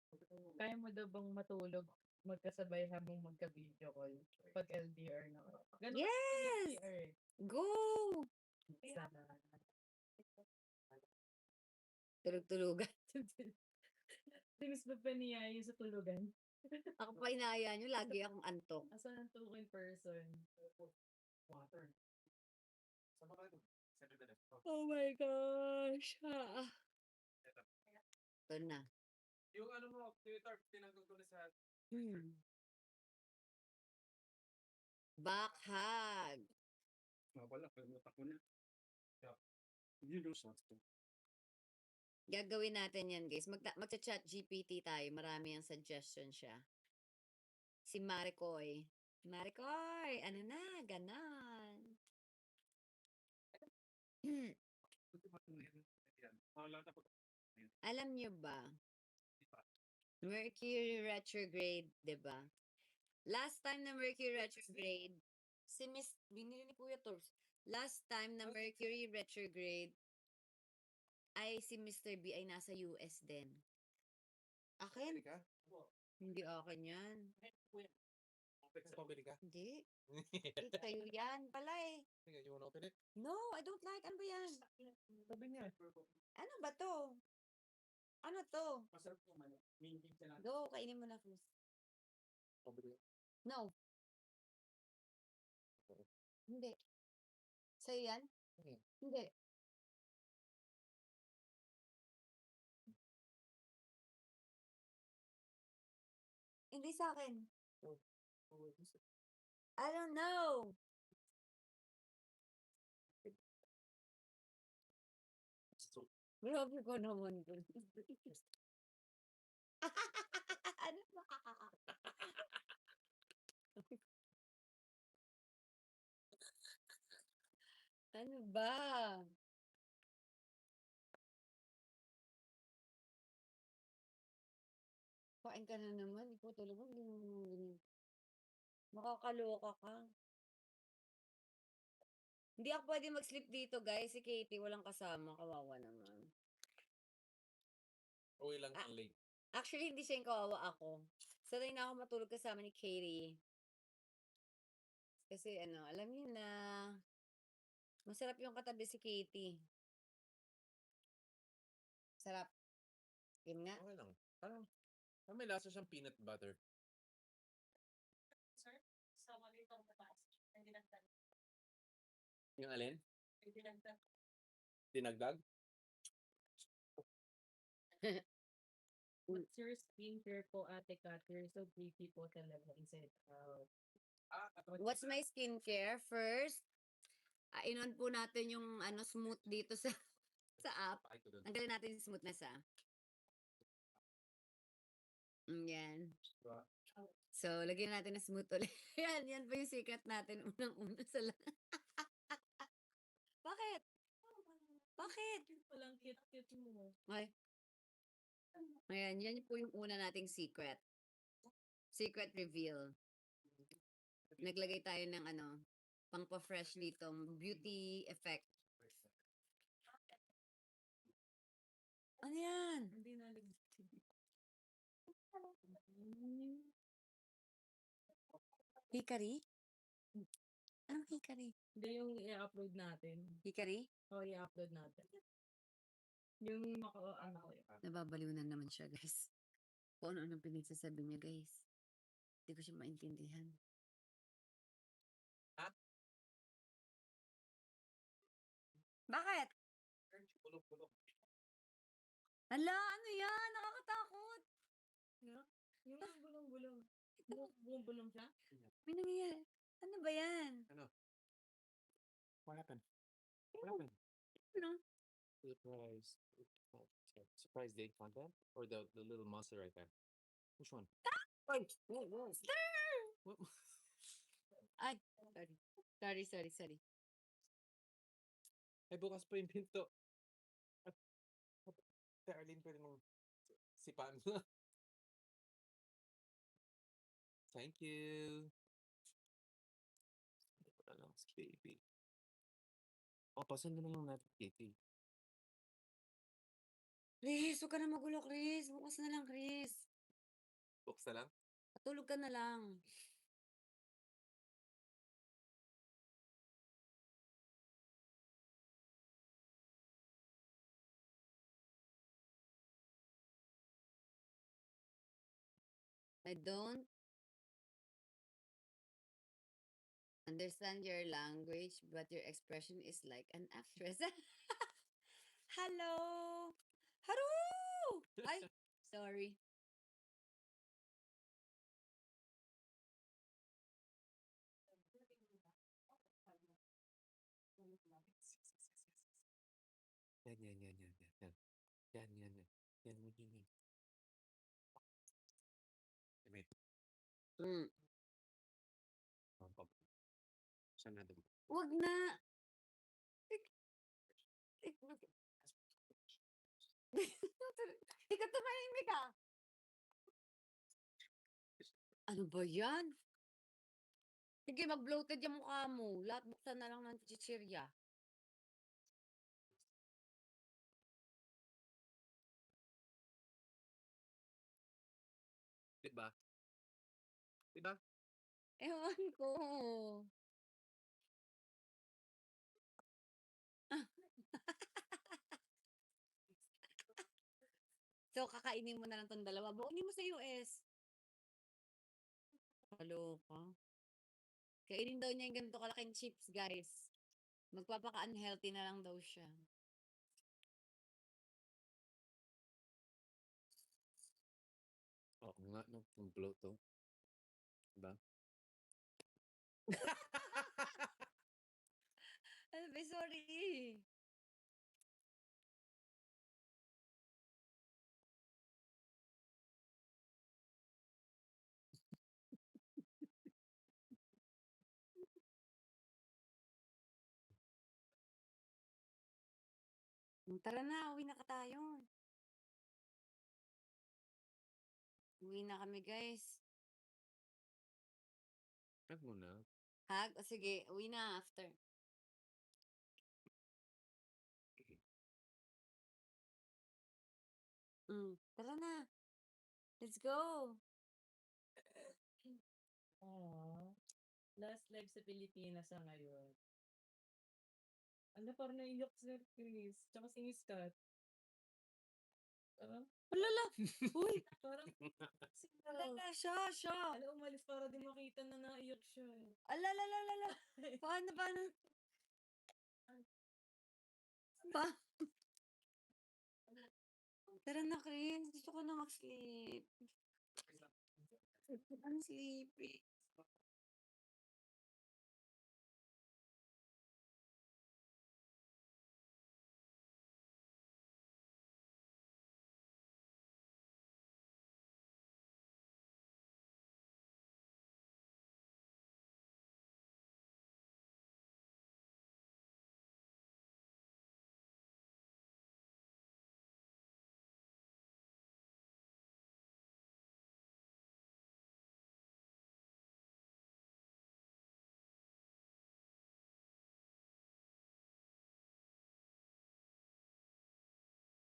Kaya mo daw bang matulog magkasabay habang magka-video call pag LDR na? Ganun kasi Yes! LDR eh. Go! Sana. Tulog-tulugan. Tinis ba pa niya yung sa tulugan? Ako pa inaya nyo, lagi akong antok. Asan ang tukoy person? Water. Sa mga 7 minutes. Oh my gosh. Ito na. Yung ano mo, Twitter, tinanggal ko na sa... Back hug. Wala, pagmutak ko na. Yun yung shots ko. Gagawin natin yan, guys. Magcha-chat GPT tayo. Marami ang suggestion siya. Si Maricoy. Maricoy, ano na? Ganon. Alam nyo ba? Mercury retrograde, 'di ba? Last time na Mercury retrograde, si Miss, binili ni Kuya Torbs. Last time na Mercury retrograde, ay si Mr. B ay nasa US din. Akin? Pabili ka? Hindi akin yan. Pabili ka? Hindi. Sa'yo yan pala eh. Sige, you wanna open it? No, I don't like. Ano ba yan? Sabi niya. Ano ba to? Ano to? Masarap po man. Mindig ka lang. Go, kainin mo na, Cruz. Pabili. No. Hindi. Sa'yo yan? Hmm. Hindi. Hindi sa akin. I don't know. Grabe ko naman dun. Ano ba? Ano ba? Kain ka na naman. Ikaw talaga. Hindi mo naman ganyan. Makakaloka ka. Hindi ako pwede mag-sleep dito, guys. Si Katie, walang kasama. Kawawa naman. Uwi lang Ah. ang late. Actually, hindi siya yung kawawa ako. Sanay na ako matulog kasama ni Katie. Kasi ano, alam niyo na, masarap yung katabi si Katie. Sarap. Yun nga. Okay lang. Parang may lasa siyang peanut butter. Sir, sa malitong taas. Hindi nagtag. Yung alin? Hindi nagtag. Dinagdag? What's your skincare po, Ate Kat? You're so pretty po talaga inside out. What's my skincare? First, inon po natin yung ano smooth dito sa app. Pakay ko dun. Tanggalin natin yung smoothness yan. So, lagyan natin ng smooth ulit. yan pa yung secret natin. Unang-una sa lahat. Bakit? Bakit? Walang cute-cute mo. Ay. Ayan, yan po yung una nating secret. Secret reveal. Naglagay tayo ng ano, pang pa-fresh dito, beauty effect. Ano yan? Hindi na Hikari? Anong hikari? Hindi yung i-upload natin. Hikari? O, i-upload natin. Yung ano ko yun. Nababaliw na naman siya, guys. Kung ano-anong pinagsasabi niya, guys. Hindi ko siya maintindihan. Ha? Bakit? Bulog-bulog. Hala, ano yan? Nakakatakot. Yung bulong-bulong. Bulong-bulong siya? May nangyayari. Ano ba yan? What happened? What happened? Ano? Surprise. Surprise date content? Or the little monster right there? Which one? Ay! Whoa, whoa. What? Ay, sorry. Ay, bukas pa yung pinto. Si Arlene pwede mong sipahan mo. Thank you. Hindi ko na lang si baby. Oh, pasan na lang natin, Katie. Chris, huwag ka na magulo, Chris. Bukas na lang, Chris. Bukas na lang? Patulog ka na lang. I don't understand your language, but your expression is like an actress. Hello! Haru! Ay, sorry. Yan. Yan, yan. Yan, yan, yan. Wait. Mm. Saan na doon? Wag na. Ikaw tumahimik ka. Ano ba yan? Sige, mag-bloated yung mukha mo. Lahat buksan na lang ng chichirya. Diba? Diba? Ewan ko. So, kakainin mo na lang tong dalawa. Buunin mo sa US. Kaloka. Kainin daw niya yung ganito kalaking chips, guys. Magpapaka-unhealthy na lang daw siya. Oo nga, no? Yung blow to. Diba? Ano ba, sorry. Tara na, uwi na ka tayo. Uwi na kami, guys. Wag mo na. Hag? O sige, uwi na after. Tara na. Let's go. Last live sa Pilipinas na ngayon. Ano, parang naiyak si Chris. Tsaka si Miss Kat. Parang, Alala. Uy. parang, Alala, siya. Ala, umalis para di makita na naiyak siya. Alala. Paano? Ba? Tara na, Chris. Gusto ko na mag-sleep. I'm sleepy.